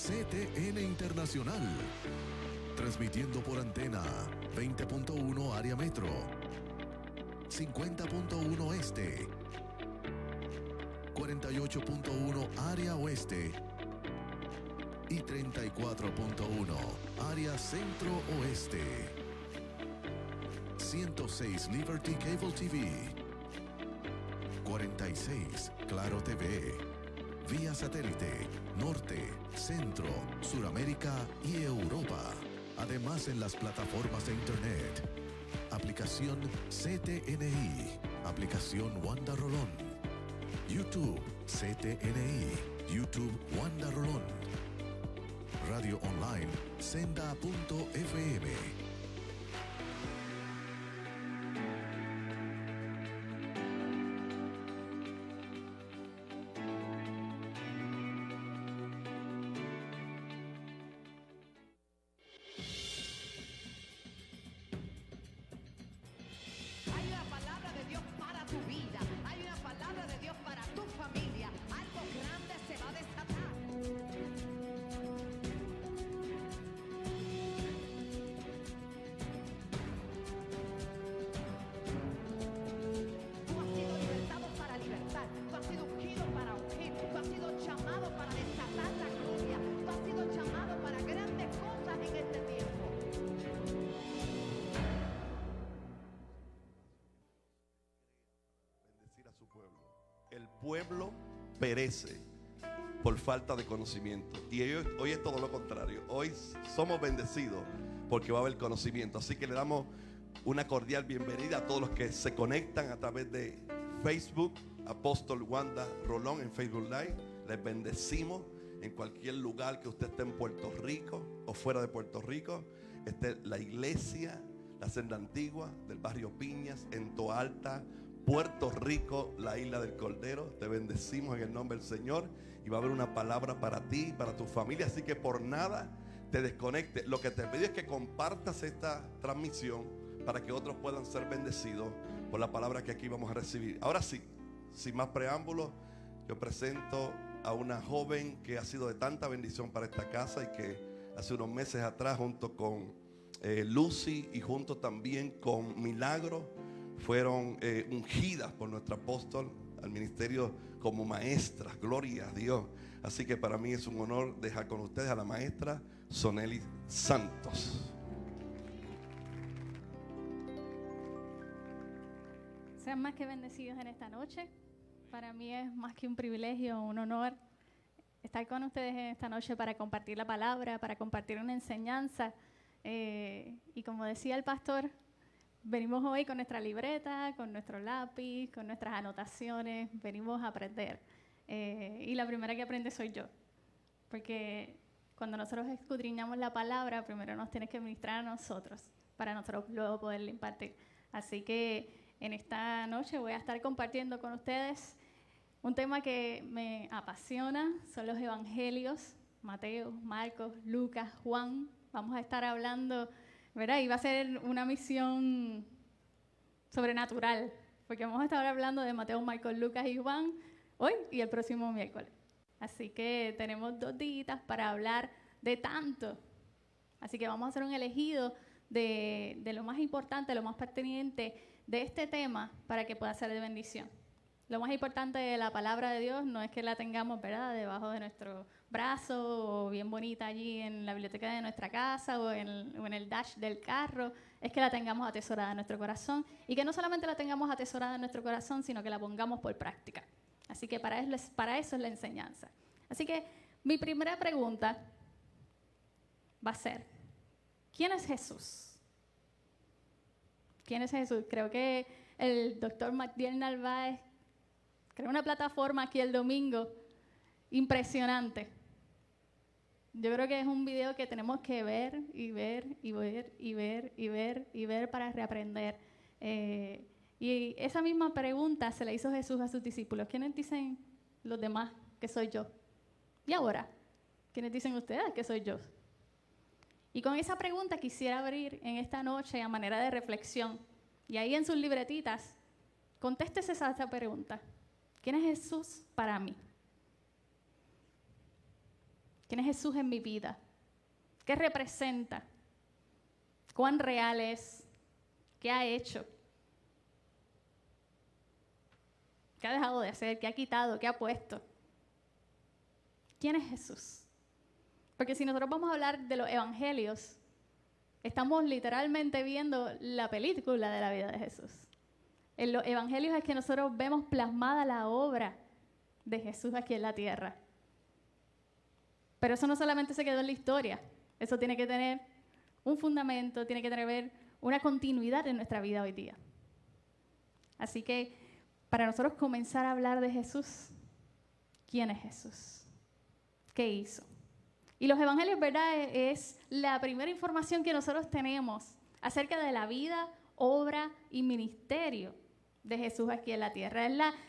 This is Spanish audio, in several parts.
CTN Internacional. Transmitiendo por antena 20.1 área metro, 50.1 este, 48.1 área oeste y 34.1 área centro oeste. 106 Liberty Cable TV, 46 Claro TV, vía satélite, norte, centro, Suramérica y Europa. Además en las plataformas de internet. Aplicación CTNI, aplicación Wanda Rolón, YouTube CTNI, YouTube Wanda Rolón, radio online senda.fm. Pueblo perece por falta de conocimiento, y hoy es todo lo contrario. Hoy somos bendecidos porque va a haber conocimiento. Así que le damos una cordial bienvenida a todos los que se conectan a través de Facebook, Apóstol Wanda Rolón en Facebook Live. Les bendecimos en cualquier lugar que usted esté, en Puerto Rico o fuera de Puerto Rico. La iglesia, la senda antigua del barrio Piñas, en Toalta, Puerto Rico, la isla del Cordero. Te bendecimos en el nombre del Señor, y va a haber una palabra para ti, para tu familia. Así que por nada te desconectes. Lo que te pido es que compartas esta transmisión para que otros puedan ser bendecidos por la palabra que aquí vamos a recibir. Ahora sí, sin más preámbulos, yo presento a una joven que ha sido de tanta bendición para esta casa, y que hace unos meses atrás, junto con Lucy y junto también con Milagro, fueron ungidas por nuestro apóstol al ministerio como maestras. Gloria a Dios. Así que para mí es un honor dejar con ustedes a la maestra Soneli Santos. Sean más que bendecidos en esta noche. Para mí es más que un privilegio, un honor estar con ustedes en esta noche para compartir la palabra, para compartir una enseñanza. Y como decía el pastor, venimos hoy con nuestra libreta, con nuestro lápiz, con nuestras anotaciones. Venimos a aprender. Y la primera que aprende soy yo. Porque cuando nosotros escudriñamos la palabra, primero nos tiene que ministrar a nosotros, para nosotros luego poderle impartir. Así que en esta noche voy a estar compartiendo con ustedes un tema que me apasiona. Son los evangelios: Mateo, Marcos, Lucas, Juan. Vamos a estar hablando, ¿verdad? Y va a ser una misión sobrenatural, porque vamos a estar hablando de Mateo, Marcos, Lucas y Juan hoy y el próximo miércoles. Así que tenemos 2 días para hablar de tanto. Así que vamos a hacer un elegido de lo más importante, lo más pertinente de este tema, para que pueda ser de bendición. Lo más importante de la palabra de Dios no es que la tengamos, ¿verdad?, debajo de nuestro brazo o bien bonita allí en la biblioteca de nuestra casa o en el dash del carro. Es que la tengamos atesorada en nuestro corazón, y que no solamente la tengamos atesorada en nuestro corazón, sino que la pongamos por práctica. Así que para eso es la enseñanza. Así que mi primera pregunta va a ser: ¿quién es Jesús? ¿Quién es Jesús? Creo que el doctor Magdiel Narváez creó una plataforma aquí el domingo impresionante. Yo creo que es un video que tenemos que ver y ver y ver y ver y ver y ver para reaprender. Y esa misma pregunta se la hizo Jesús a sus discípulos: ¿quiénes dicen los demás que soy yo? Y ahora, ¿quiénes dicen ustedes que soy yo? Y con esa pregunta quisiera abrir en esta noche a manera de reflexión. Y ahí en sus libretitas, contéstese esa pregunta: ¿quién es Jesús para mí? ¿Quién es Jesús en mi vida? ¿Qué representa? ¿Cuán real es? ¿Qué ha hecho? ¿Qué ha dejado de hacer? ¿Qué ha quitado? ¿Qué ha puesto? ¿Quién es Jesús? Porque si nosotros vamos a hablar de los evangelios, estamos literalmente viendo la película de la vida de Jesús. En los evangelios es que nosotros vemos plasmada la obra de Jesús aquí en la tierra. Pero eso no solamente se quedó en la historia, eso tiene que tener un fundamento, tiene que tener una continuidad en nuestra vida hoy día. Así que para nosotros comenzar a hablar de Jesús, ¿quién es Jesús? ¿Qué hizo? Y los evangelios, ¿verdad? Es la primera información que nosotros tenemos acerca de la vida, obra y ministerio de Jesús aquí en la tierra.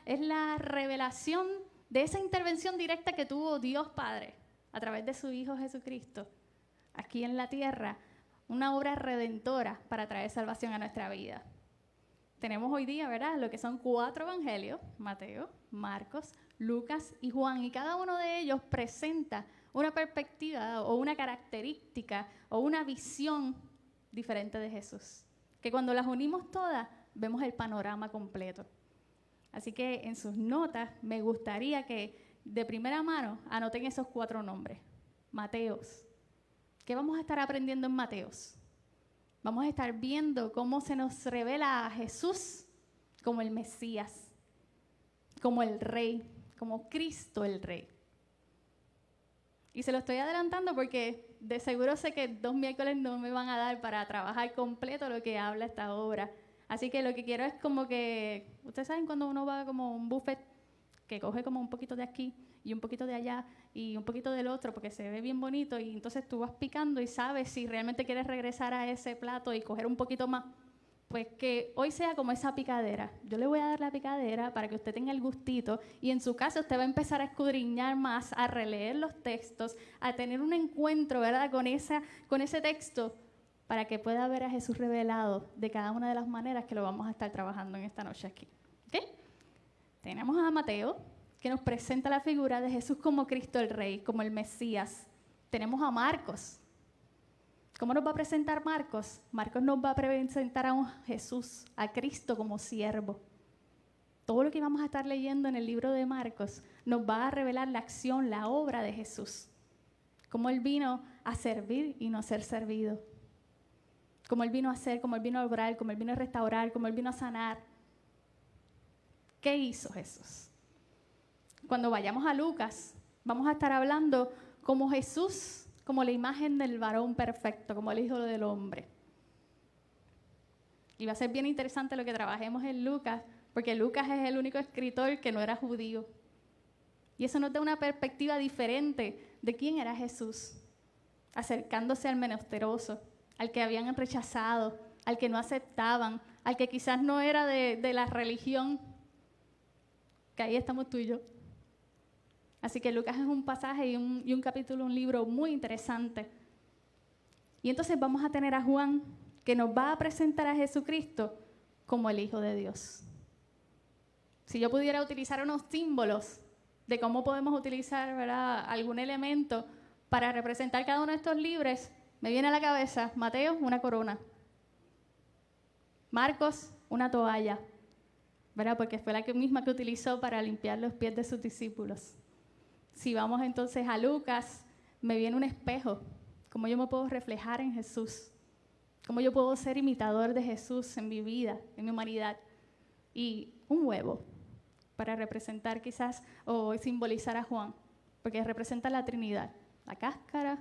Es la revelación de esa intervención directa que tuvo Dios Padre a través de su Hijo Jesucristo aquí en la tierra, una obra redentora para traer salvación a nuestra vida. Tenemos hoy día, ¿verdad?, lo que son 4 evangelios: Mateo, Marcos, Lucas y Juan, y cada uno de ellos presenta una perspectiva o una característica o una visión diferente de Jesús, que cuando las unimos todas vemos el panorama completo. Así que en sus notas me gustaría que de primera mano anoten esos 4 nombres. Mateos. ¿Qué vamos a estar aprendiendo en Mateos? Vamos a estar viendo cómo se nos revela a Jesús como el Mesías, como el Rey, como Cristo el Rey. Y se lo estoy adelantando porque de seguro sé que 2 miércoles no me van a dar para trabajar completo lo que habla esta obra. Así que lo que quiero es como que, ustedes saben cuando uno va como un buffet que coge como un poquito de aquí y un poquito de allá y un poquito del otro porque se ve bien bonito, y entonces tú vas picando y sabes si realmente quieres regresar a ese plato y coger un poquito más. Pues que hoy sea como esa picadera. Yo le voy a dar la picadera para que usted tenga el gustito, y en su casa usted va a empezar a escudriñar más, a releer los textos, a tener un encuentro, ¿verdad?, con ese texto, para que pueda ver a Jesús revelado de cada una de las maneras que lo vamos a estar trabajando en esta noche aquí. ¿Okay? Tenemos a Mateo, que nos presenta la figura de Jesús como Cristo el Rey, como el Mesías. Tenemos a Marcos. ¿Cómo nos va a presentar Marcos? Marcos nos va a presentar a un Jesús, a Cristo como siervo. Todo lo que vamos a estar leyendo en el libro de Marcos nos va a revelar la acción, la obra de Jesús. Cómo Él vino a servir y no a ser servido. Cómo Él vino a hacer, cómo Él vino a obrar, cómo Él vino a restaurar, cómo Él vino a sanar. ¿Qué hizo Jesús? Cuando vayamos a Lucas, vamos a estar hablando como Jesús, como la imagen del varón perfecto, como el Hijo del Hombre. Y va a ser bien interesante lo que trabajemos en Lucas, porque Lucas es el único escritor que no era judío. Y eso nos da una perspectiva diferente de quién era Jesús, acercándose al menesteroso, al que habían rechazado, al que no aceptaban, al que quizás no era de la religión, que ahí estamos tú y yo. Así que Lucas es un pasaje y un capítulo, un libro muy interesante. Y entonces vamos a tener a Juan, que nos va a presentar a Jesucristo como el Hijo de Dios. Si yo pudiera utilizar unos símbolos de cómo podemos utilizar, ¿verdad?, algún elemento para representar cada uno de estos libros, me viene a la cabeza Mateo, una corona. Marcos, una toalla, ¿verdad?, porque fue la misma que utilizó para limpiar los pies de sus discípulos. Si vamos entonces a Lucas, me viene un espejo. ¿Cómo yo me puedo reflejar en Jesús? ¿Cómo yo puedo ser imitador de Jesús en mi vida, en mi humanidad? Y un huevo, para representar quizás o simbolizar a Juan, porque representa la Trinidad, la cáscara,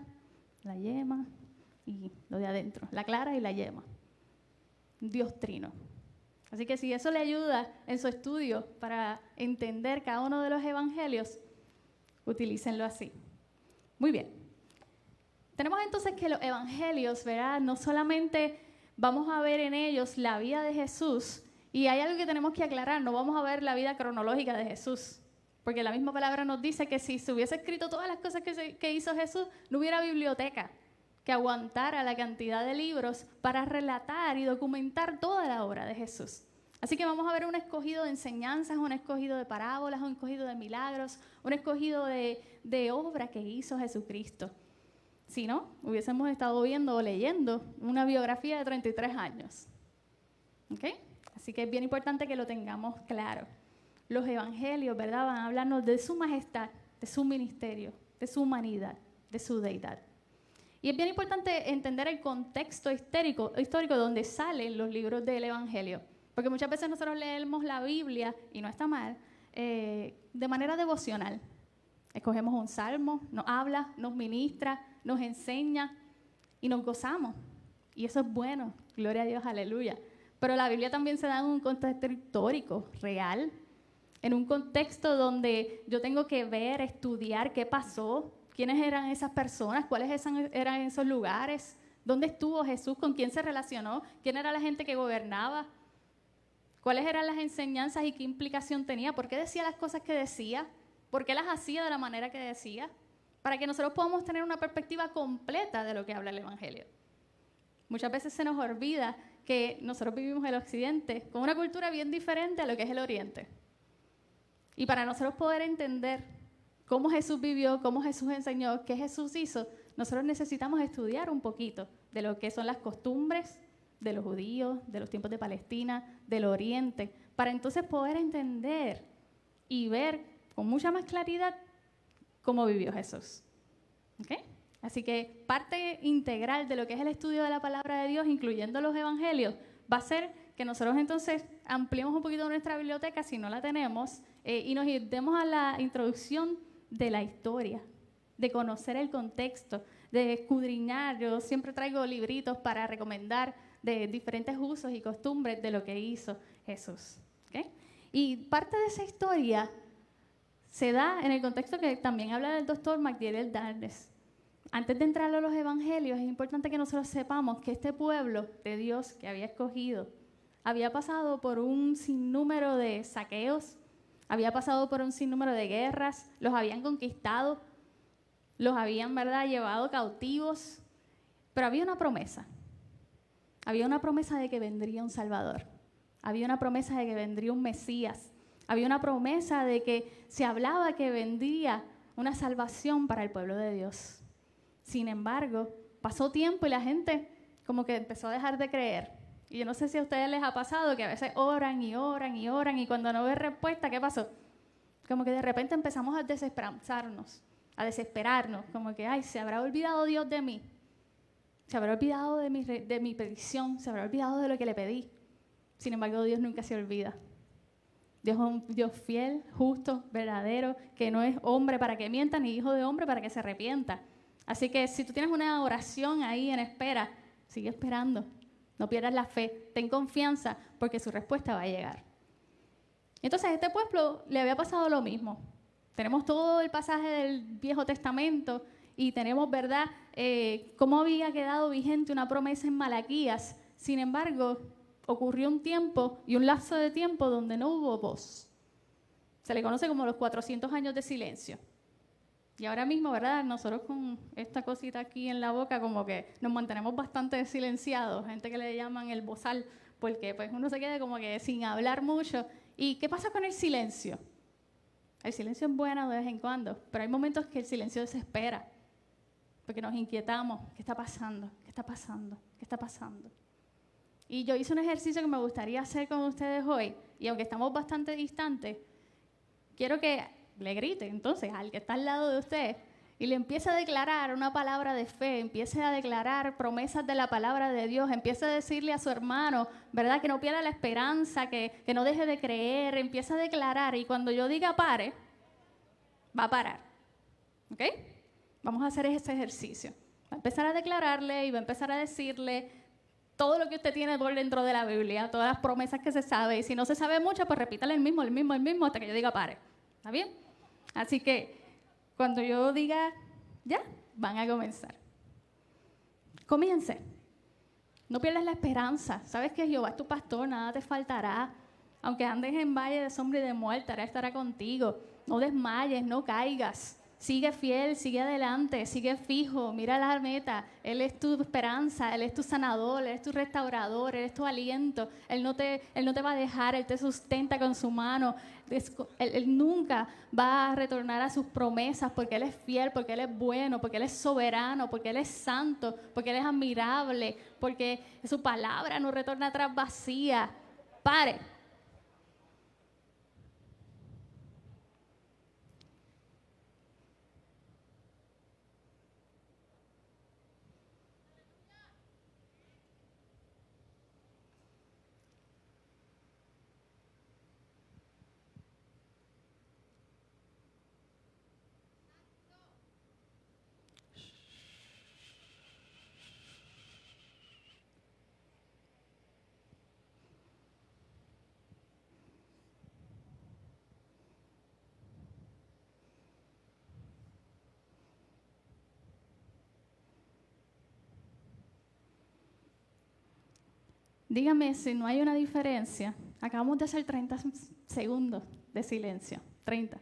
la yema y lo de adentro, la clara y la yema. Dios trino. Así que si eso le ayuda en su estudio para entender cada uno de los evangelios, utilícenlo así. Muy bien. Tenemos entonces que los evangelios, ¿verdad?, no solamente vamos a ver en ellos la vida de Jesús, y hay algo que tenemos que aclarar, no vamos a ver la vida cronológica de Jesús, porque la misma palabra nos dice que si se hubiese escrito todas las cosas que hizo Jesús, no hubiera biblioteca que aguantara la cantidad de libros para relatar y documentar toda la obra de Jesús. Así que vamos a ver un escogido de enseñanzas, un escogido de parábolas, un escogido de milagros, un escogido de obra que hizo Jesucristo. Si no, hubiésemos estado viendo o leyendo una biografía de 33 años. ¿Ok? Así que es bien importante que lo tengamos claro. Los evangelios, ¿verdad?, van a hablarnos de su majestad, de su ministerio, de su humanidad, de su deidad. Y es bien importante entender el contexto histórico donde salen los libros del evangelio. Porque muchas veces nosotros leemos la Biblia, y no está mal, de manera devocional. Escogemos un salmo, nos habla, nos ministra, nos enseña y nos gozamos. Y eso es bueno, gloria a Dios, aleluya. Pero la Biblia también se da en un contexto histórico, real, en un contexto donde yo tengo que ver, estudiar qué pasó, quiénes eran esas personas, cuáles eran esos lugares, dónde estuvo Jesús, con quién se relacionó, quién era la gente que gobernaba, cuáles eran las enseñanzas y qué implicación tenía, por qué decía las cosas que decía, por qué las hacía de la manera que decía, para que nosotros podamos tener una perspectiva completa de lo que habla el Evangelio. Muchas veces se nos olvida que nosotros vivimos en el Occidente con una cultura bien diferente a lo que es el Oriente. Y para nosotros poder entender cómo Jesús vivió, cómo Jesús enseñó, qué Jesús hizo, nosotros necesitamos estudiar un poquito de lo que son las costumbres de los judíos, de los tiempos de Palestina, del Oriente, para entonces poder entender y ver con mucha más claridad cómo vivió Jesús. ¿Okay? Así que parte integral de lo que es el estudio de la palabra de Dios, incluyendo los evangelios, va a ser que nosotros entonces ampliemos un poquito nuestra biblioteca, si no la tenemos, y nos demos a la introducción de la historia, de conocer el contexto, de escudriñar. Yo siempre traigo libritos para recomendar de diferentes usos y costumbres de lo que hizo Jesús. ¿Okay? Y parte de esa historia se da en el contexto que también habla del doctor McDaniel Darnes. Antes de entrar a los evangelios, es importante que nosotros sepamos que este pueblo de Dios que había escogido había pasado por un sinnúmero de saqueos, había pasado por un sinnúmero de guerras, los habían conquistado, los habían, ¿verdad?, llevado cautivos, pero había una promesa. Había una promesa de que vendría un Salvador. Había una promesa de que vendría un Mesías. Había una promesa de que se hablaba que vendría una salvación para el pueblo de Dios. Sin embargo, pasó tiempo y la gente como que empezó a dejar de creer. Y yo no sé si a ustedes les ha pasado que a veces oran y oran y oran y cuando no ven respuesta, ¿qué pasó? Como que de repente empezamos a desesperanzarnos, a desesperarnos, como que, ay, ¿se habrá olvidado Dios de mí? ¿Se habrá olvidado de mi petición? ¿Se habrá olvidado de lo que le pedí? Sin embargo, Dios nunca se olvida. Dios es un Dios fiel, justo, verdadero, que no es hombre para que mienta, ni hijo de hombre para que se arrepienta. Así que si tú tienes una oración ahí en espera, sigue esperando. No pierdas la fe, ten confianza, porque su respuesta va a llegar. Entonces, a este pueblo le había pasado lo mismo. Tenemos todo el pasaje del Viejo Testamento y tenemos, ¿verdad?, cómo había quedado vigente una promesa en Malaquías. Sin embargo, ocurrió un tiempo y un lapso de tiempo donde no hubo voz. Se le conoce como los 400 años de silencio. Y ahora mismo, ¿verdad?, nosotros con esta cosita aquí en la boca como que nos mantenemos bastante silenciados, gente que le llaman el bozal, porque pues uno se queda como que sin hablar mucho. ¿Y qué pasa con el silencio? El silencio es bueno de vez en cuando, pero hay momentos que el silencio desespera, porque nos inquietamos. ¿Qué está pasando? ¿Qué está pasando? ¿Qué está pasando? Y yo hice un ejercicio que me gustaría hacer con ustedes hoy, y aunque estamos bastante distantes, quiero que le grite entonces al que está al lado de usted y le empiece a declarar una palabra de fe, empiece a declarar promesas de la palabra de Dios, empiece a decirle a su hermano, ¿verdad?, que no pierda la esperanza, que no deje de creer, empiece a declarar, y cuando yo diga pare, va a parar. ¿Ok? Vamos a hacer ese ejercicio. Va a empezar a declararle y va a empezar a decirle todo lo que usted tiene por dentro de la Biblia, todas las promesas que se sabe, y si no se sabe mucho, pues repítale el mismo, hasta que yo diga pare. ¿Está bien? Así que cuando yo diga ya, van a comenzar. Comience. No pierdas la esperanza. Sabes que Jehová es tu pastor, nada te faltará. Aunque andes en valle de sombra y de muerte, Él estará contigo. No desmayes, no caigas. Sigue fiel, sigue adelante, sigue fijo, mira la meta. Él es tu esperanza, Él es tu sanador, Él es tu restaurador, Él es tu aliento. Él no te va a dejar, Él te sustenta con su mano. Él nunca va a retornar a sus promesas porque Él es fiel, porque Él es bueno, porque Él es soberano, porque Él es santo, porque Él es admirable, porque su palabra no retorna atrás vacía. Pare. Dígame si no hay una diferencia. Acabamos de hacer 30 segundos de silencio. 30.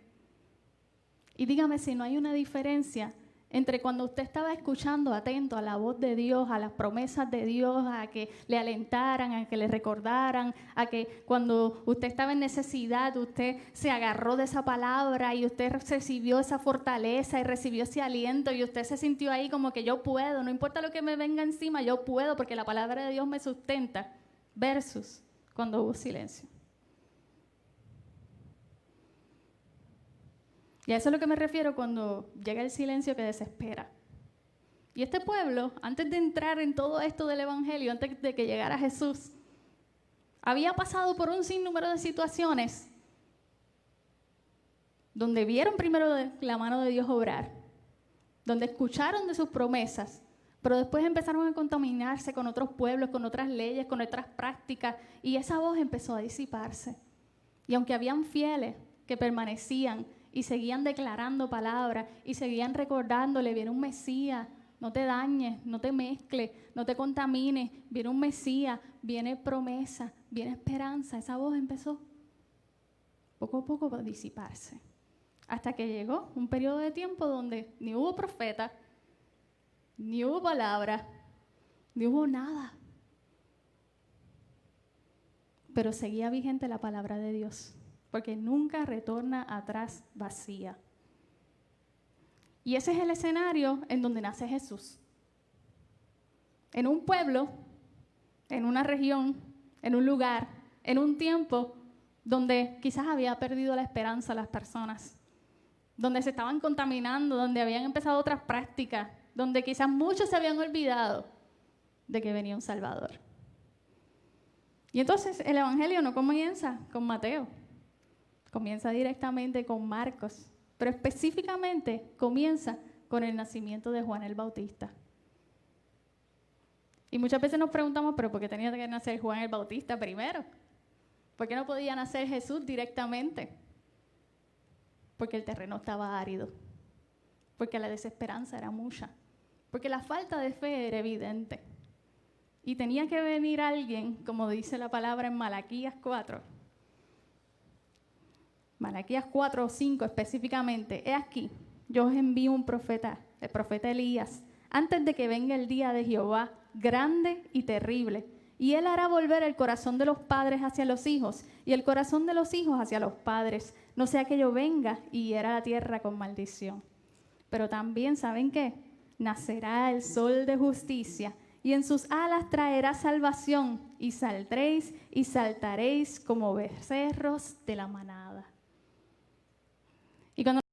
Y dígame si no hay una diferencia entre cuando usted estaba escuchando atento a la voz de Dios, a las promesas de Dios, a que le alentaran, a que le recordaran, a que cuando usted estaba en necesidad, usted se agarró de esa palabra y usted recibió esa fortaleza y recibió ese aliento y usted se sintió ahí como que yo puedo, no importa lo que me venga encima, yo puedo porque la palabra de Dios me sustenta, versus cuando hubo silencio. Y a eso es lo que me refiero cuando llega el silencio que desespera. Y este pueblo, antes de entrar en todo esto del Evangelio, antes de que llegara Jesús, había pasado por un sinnúmero de situaciones donde vieron primero la mano de Dios obrar, donde escucharon de sus promesas, pero después empezaron a contaminarse con otros pueblos, con otras leyes, con otras prácticas, y esa voz empezó a disiparse. Y aunque habían fieles que permanecían y seguían declarando palabras y seguían recordándole, viene un Mesías, no te dañes, no te mezcles, no te contamines, viene un Mesías, viene promesa, viene esperanza. Esa voz empezó poco a poco a disiparse, hasta que llegó un periodo de tiempo donde ni hubo profeta, ni hubo palabra, ni hubo nada. Pero seguía vigente la palabra de Dios, porque nunca retorna atrás vacía. Y ese es el escenario en donde nace Jesús. En un pueblo, en una región, en un lugar, en un tiempo donde quizás había perdido la esperanza las personas, donde se estaban contaminando, donde habían empezado otras prácticas, donde quizás muchos se habían olvidado de que venía un Salvador. Y entonces el Evangelio no comienza con Mateo, comienza directamente con Marcos, pero específicamente comienza con el nacimiento de Juan el Bautista. Y muchas veces nos preguntamos, ¿pero por qué tenía que nacer Juan el Bautista primero? ¿Por qué no podía nacer Jesús directamente? Porque el terreno estaba árido, porque la desesperanza era mucha, porque la falta de fe era evidente. Y tenía que venir alguien, como dice la palabra en Malaquías 4. Malaquías 4 o 5 específicamente. He aquí, yo os envío un profeta, el profeta Elías, antes de que venga el día de Jehová, grande y terrible. Y él hará volver el corazón de los padres hacia los hijos, y el corazón de los hijos hacia los padres, no sea que yo venga y hiera la tierra con maldición. Pero también, ¿saben qué? Nacerá el sol de justicia, y en sus alas traerá salvación, y saldréis y saltaréis como becerros de la manada. Y cuando